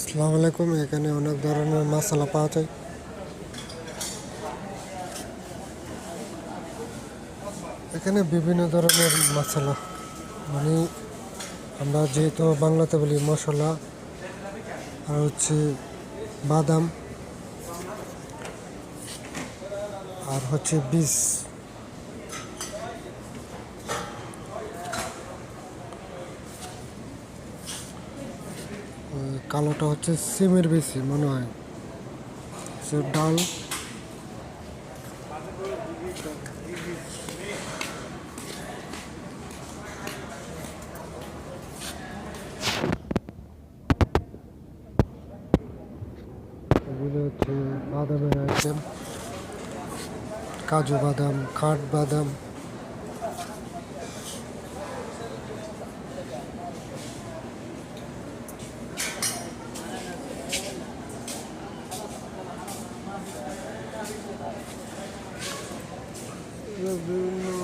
আসসালামু আলাইকুম। এখানে অনেক ধরনের মশলা পাওয়া যায়। এখানে বিভিন্ন ধরনের মশলা, মানে আমরা যেহেতু বাংলাতে বলি মশলা, আর হচ্ছে বাদাম, আর হচ্ছে বীজ। কালোটা হচ্ছে সিমের বেশি মনে হয়, সে ডাল। এগুলো হচ্ছে বাদামের আইটেম, কাজু বাদাম, কাঠ বাদাম। বিভিন্ন